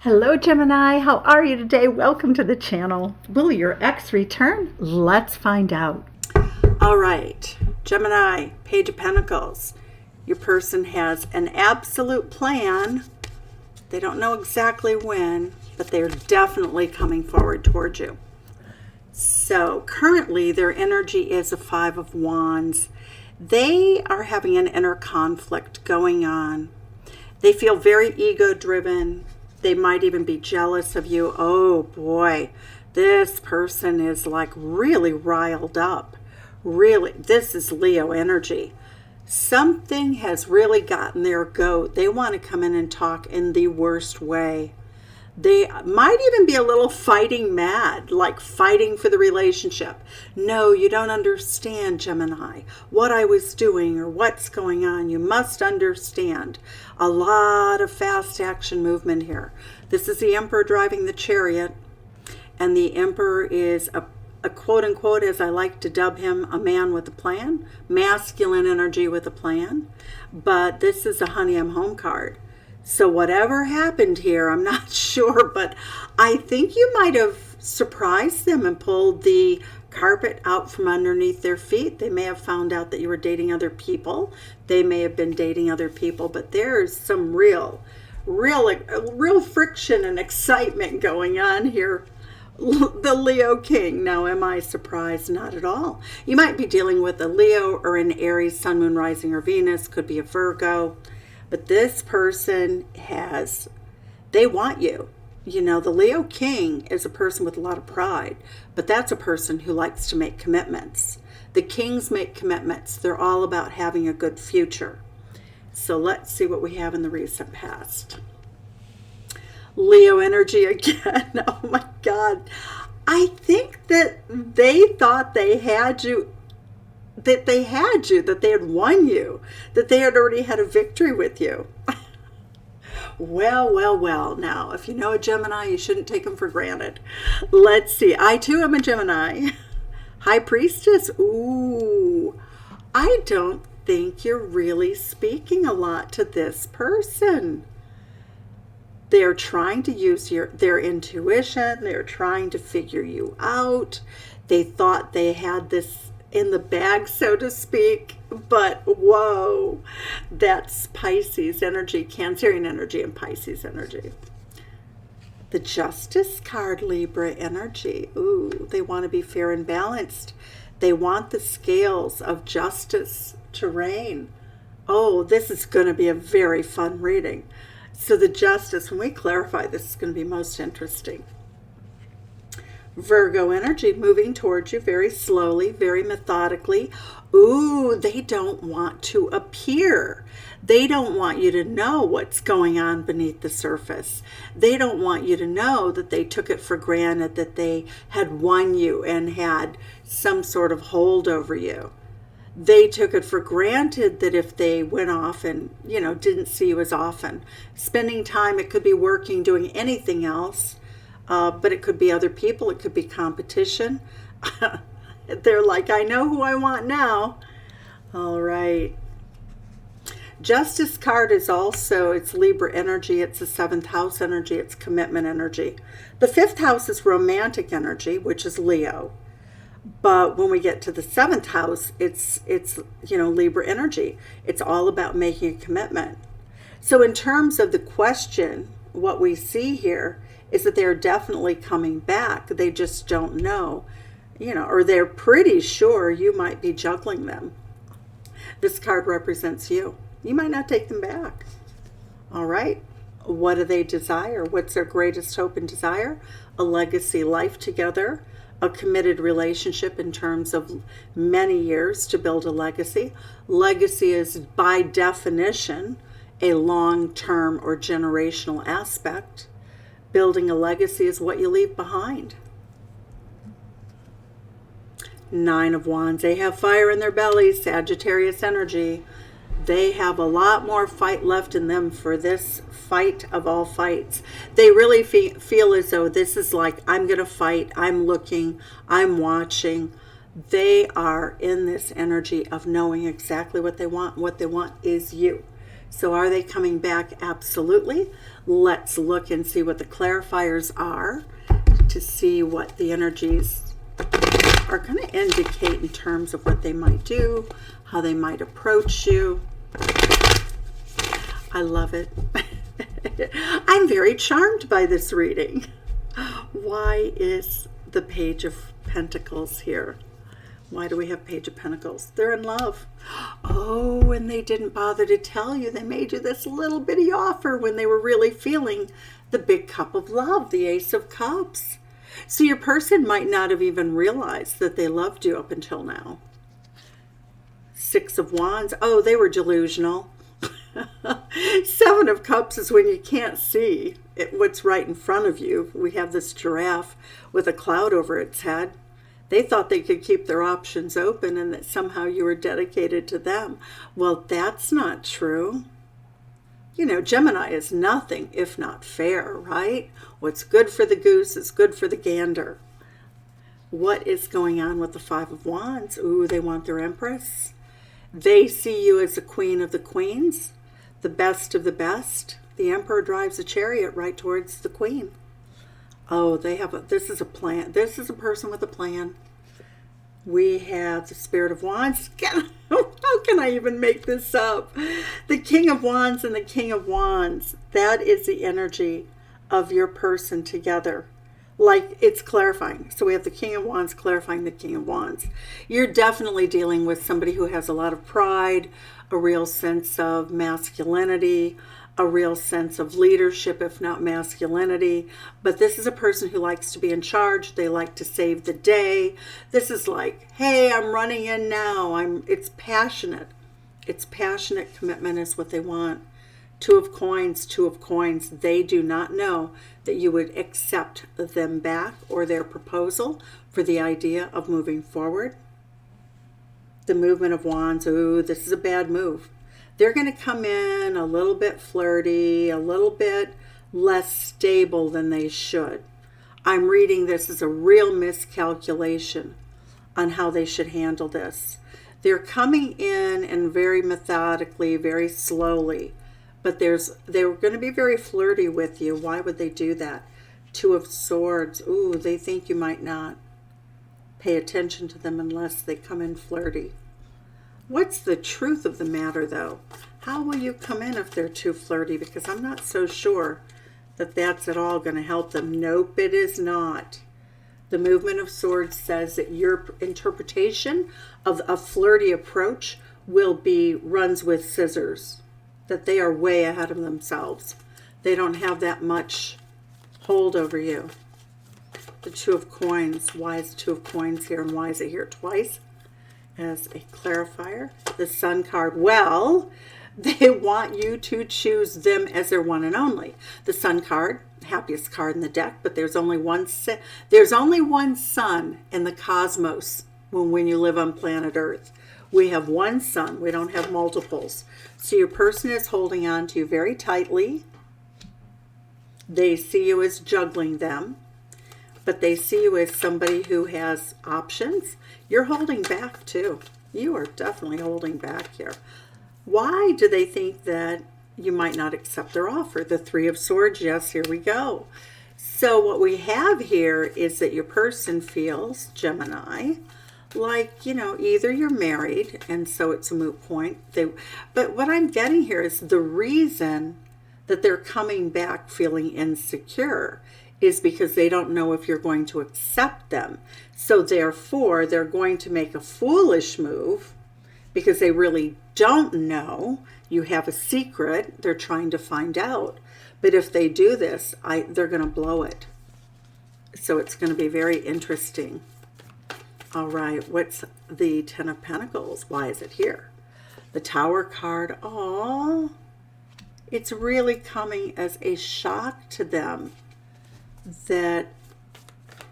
Hello Gemini, how are you today? Welcome to the channel. Will your ex return? Let's find out. All right, Gemini, Page of Pentacles. Your person has an absolute plan. They don't know exactly when, but they're definitely coming forward towards you. So currently their energy is a Five of Wands. They are having an inner conflict going on. They feel very ego-driven. They might even be jealous of you. Oh boy, this person is like really riled up. Really, this is Leo energy. Something has really gotten their goat. They want to come in and talk in the worst way. They might even be a little fighting mad, like fighting for the relationship. No, you don't understand, Gemini, what I was doing or what's going on. You must understand. A lot of fast action movement here. This is the Emperor driving the chariot, and the Emperor is a quote-unquote, as I like to dub him, a man with a plan, masculine energy with a plan. But this is a honey, I'm home card. So whatever happened here, I'm not sure, but I think you might have surprised them and pulled the carpet out from underneath their feet. They may have found out that you were dating other people. They may have been dating other people, but there's some real friction and excitement going on here. The Leo King. Now, am I surprised? Not at all. You might be dealing with a Leo or an Aries, Sun, Moon, Rising, or Venus. Could be a Virgo. But this person they want you. You know, the Leo King is a person with a lot of pride, but that's a person who likes to make commitments. The Kings make commitments. They're all about having a good future. So let's see what we have in the recent past. Leo energy again. Oh my God. I think that they thought they had you, that they had won you, that they had already had a victory with you. Well. Now, if you know a Gemini, you shouldn't take them for granted. Let's see. I too am a Gemini. High Priestess. Ooh, I don't think you're really speaking a lot to this person. They're trying to use their intuition. They're trying to figure you out. They thought they had this in the bag, so to speak, but whoa, that's Pisces energy, Cancerian energy, and Pisces energy. The Justice card, Libra energy. Ooh, they want to be fair and balanced. They want the scales of justice to reign. Oh, this is going to be a very fun reading. So the Justice, when we clarify, this is going to be most interesting. Virgo energy moving towards you very slowly, very methodically. Ooh, they don't want to appear. They don't want you to know what's going on beneath the surface. They don't want you to know that they took it for granted that they had won you and had some sort of hold over you. They took it for granted that if they went off and, didn't see you as often, spending time, it could be working, doing anything else. But it could be other people. It could be competition. They're like, I know who I want now. All right. Justice card is also, it's Libra energy. It's the 7th house energy. It's commitment energy. The 5th house is romantic energy, which is Leo. But when we get to the 7th house, it's Libra energy. It's all about making a commitment. So in terms of the question, what we see here is that they're definitely coming back. They just don't know, or they're pretty sure you might be juggling them. This card represents you. You might not take them back. All right. What do they desire? What's their greatest hope and desire? A legacy life together, a committed relationship in terms of many years to build a legacy. Legacy is by definition a long-term or generational aspect. Building a legacy is what you leave behind. 9 of Wands. They have fire in their bellies, Sagittarius energy. They have a lot more fight left in them for this fight of all fights. They really feel as though this is like, I'm going to fight, I'm looking, I'm watching. They are in this energy of knowing exactly what they want. What they want is you. So are they coming back? Absolutely. Let's look and see what the clarifiers are to see what the energies are going to indicate in terms of what they might do, how they might approach you. I love it. I'm very charmed by this reading. Why is the Page of Pentacles here? Why do we have Page of Pentacles? They're in love. Oh, and they didn't bother to tell you. They made you this little bitty offer when they were really feeling the big cup of love, the Ace of Cups. So your person might not have even realized that they loved you up until now. Six of Wands. Oh, they were delusional. Seven of Cups is when you can't see what's right in front of you. We have this giraffe with a cloud over its head. They thought they could keep their options open and that somehow you were dedicated to them. Well, that's not true. You know, Gemini is nothing if not fair, right? What's good for the goose is good for the gander. What is going on with the Five of Wands? Ooh, they want their Empress. They see you as the Queen of the Queens, the best of the best. The Emperor drives a chariot right towards the Queen. Oh, this is a plan. This is a person with a plan. We have the Spirit of Wands. How can I even make this up? The King of Wands and the King of Wands. That is the energy of your person together. Like, it's clarifying. So we have the King of Wands clarifying the King of Wands. You're definitely dealing with somebody who has a lot of pride, a real sense of masculinity, a real sense of leadership, if not masculinity. But this is a person who likes to be in charge. They like to save the day. This is like, hey, I'm running in now. It's passionate. It's passionate commitment is what they want. Two of Coins, Two of Coins. They do not know that you would accept them back or their proposal for the idea of moving forward. The Movement of Wands. Ooh, this is a bad move. They're going to come in a little bit flirty, a little bit less stable than they should. I'm reading this as a real miscalculation on how they should handle this. They're coming in and very methodically, very slowly, but they're going to be very flirty with you. Why would they do that? Two of Swords. Ooh, they think you might not pay attention to them unless they come in flirty. What's the truth of the matter, though? How will you come in if they're too flirty? Because I'm not so sure that that's at all going to help them. Nope, it is not. The Movement of Swords says that your interpretation of a flirty approach runs with scissors. That they are way ahead of themselves. They don't have that much hold over you. The Two of Coins. Why is the Two of Coins here and why is it here twice? As a clarifier. The Sun card. Well, they want you to choose them as their one and only. The Sun card, happiest card in the deck, but there's only one sun in the cosmos when you live on planet Earth. We have one sun. We don't have multiples. So your person is holding on to you very tightly. They see you as juggling them, but they see you as somebody who has options. You're holding back too. You are definitely holding back here. Why do they think that you might not accept their offer? The Three of Swords, yes, here we go. So what we have here is that your person feels, Gemini, like, either you're married and so it's a moot point. But what I'm getting here is the reason that they're coming back feeling insecure is because they don't know if you're going to accept them. So therefore, they're going to make a foolish move because they really don't know. You have a secret. They're trying to find out. But if they do this, they're going to blow it. So it's going to be very interesting. All right, what's the Ten of Pentacles? Why is it here? The Tower card. Oh, it's really coming as a shock to them that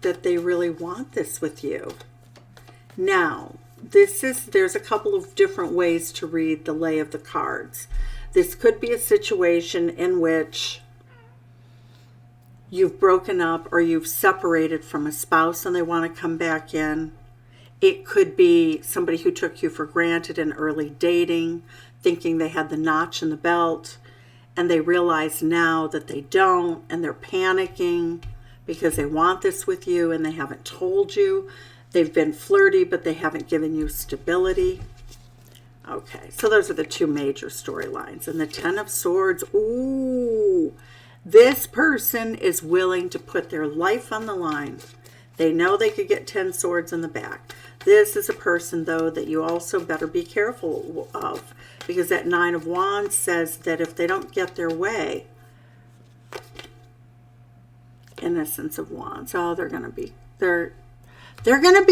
they really want this with you. Now, there's a couple of different ways to read the lay of the cards. This could be a situation in which you've broken up or you've separated from a spouse and they want to come back in. It could be somebody who took you for granted in early dating, thinking they had the notch in the belt, and they realize now that they don't, and they're panicking because they want this with you and they haven't told you. They've been flirty, but they haven't given you stability. Okay, so those are the two major storylines. And the Ten of Swords, ooh, this person is willing to put their life on the line. They know they could get 10 swords in the back. This is a person, though, that you also better be careful of, because that Nine of Wands says that if they don't get their way, Innocence of Wands, oh, they're going to be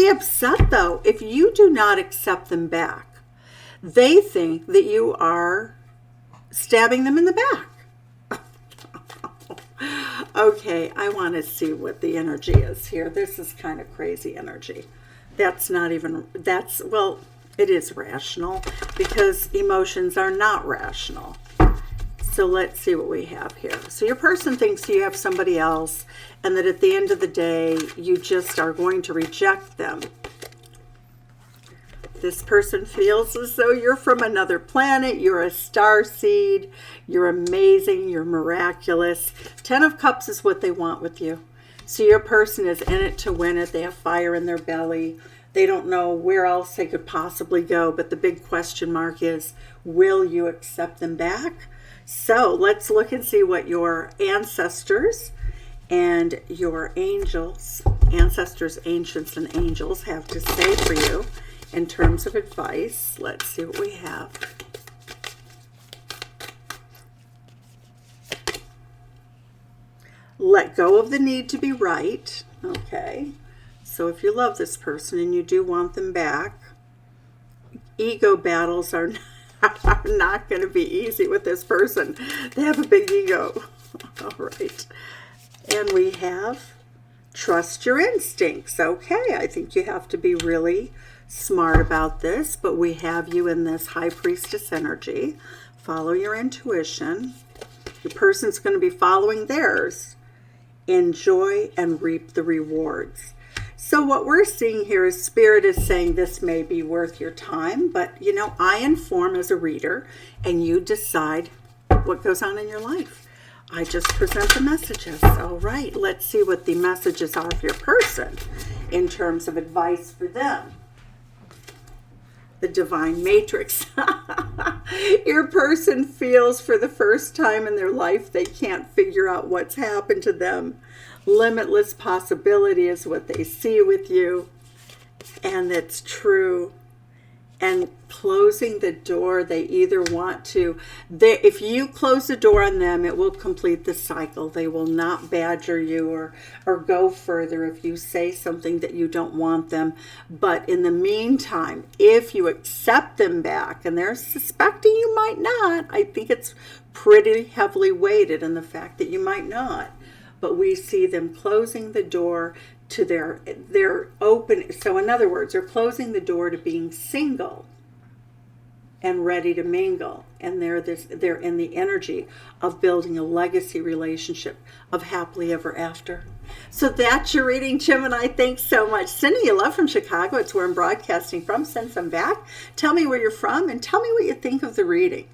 upset, though, if you do not accept them back. They think that you are stabbing them in the back. Okay, I want to see what the energy is here. This is kind of crazy energy. Well, it is rational because emotions are not rational. So let's see what we have here. So your person thinks you have somebody else and that at the end of the day, you just are going to reject them. This person feels as though you're from another planet. You're a star seed. You're amazing. You're miraculous. 10 of Cups is what they want with you. So your person is in it to win it. They have fire in their belly. They don't know where else they could possibly go. But the big question mark is, will you accept them back? So let's look and see what your ancestors and your angels, ancestors, ancients, and angels have to say for you in terms of advice. Let's see what we have. Let go of the need to be right. Okay. So if you love this person and you do want them back, ego battles are not going to be easy with this person. They have a big ego. All right. And we have trust your instincts. Okay. I think you have to be really smart about this, but we have you in this High Priestess energy. Follow your intuition. Your person's going to be following theirs. Enjoy and reap the rewards. So what we're seeing here is Spirit is saying this may be worth your time, but I inform as a reader and you decide what goes on in your life. I just present the messages. All right, let's see what the messages are of your person in terms of advice for them. The Divine Matrix. Your person feels for the first time in their life they can't figure out what's happened to them. Limitless possibility is what they see with you. And it's true. And closing the door, they either want to, if you close the door on them, it will complete the cycle. They will not badger you or go further if you say something that you don't want them. But in the meantime, if you accept them back, and they're suspecting you might not, I think it's pretty heavily weighted in the fact that you might not. But we see them closing the door to their open. So in other words, they're closing the door to being single and ready to mingle. And they're in the energy of building a legacy relationship of happily ever after. So that's your reading, Gemini. Thanks so much. Sending you love from Chicago. It's where I'm broadcasting from. Send some back. Tell me where you're from and tell me what you think of the reading.